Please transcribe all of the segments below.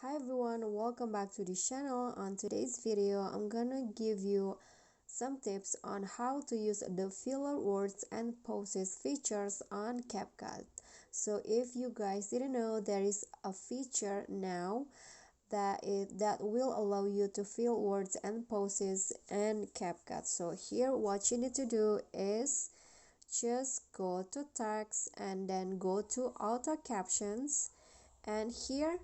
Hi everyone, welcome back to the channel. On today's video, I'm gonna give you some tips on how to use the filler words and poses features on CapCut. So if you guys didn't know, there is a feature now that will allow you to fill words and poses in CapCut. So here what you need to do is just go to text and then go to auto captions, and here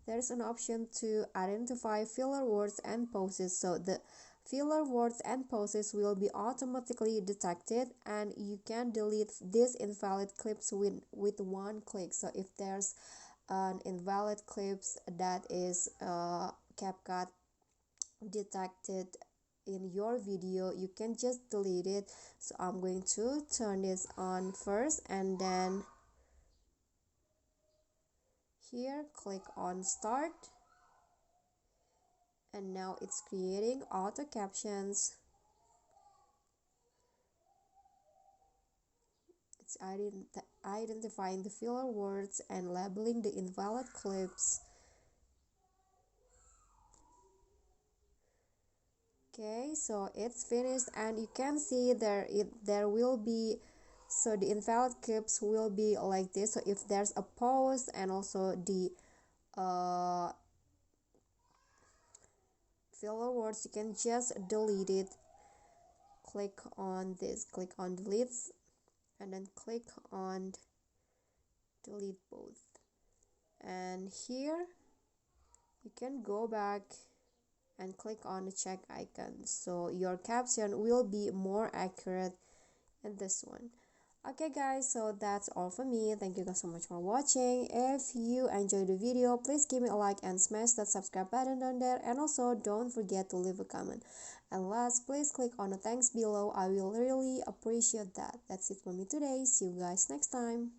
there's an option to identify filler words and poses. So the filler words and poses will be automatically detected, and you can delete these invalid clips with one click. So if there's an invalid clips that is CapCut detected in your video, you can just delete it. So I'm going to turn this on first, and then here click on start, and now it's creating auto captions. It's identifying the filler words and labeling the invalid clips. Okay, so it's finished, and you can see there will be, so the invalid clips will be like this. So if there's a pause and also the uh filler words, you can just delete it. Click on this, click on delete, and then click on delete both, and here you can go back and click on the check icon, so your caption will be more accurate in this one. Okay guys, so that's all for me. Thank you guys so much for watching. If you enjoyed the video, please give me a like and smash that subscribe button down there, and also don't forget to leave a comment. And last, please click on the thanks below. I will really appreciate that. That's it for me today. See you guys next time.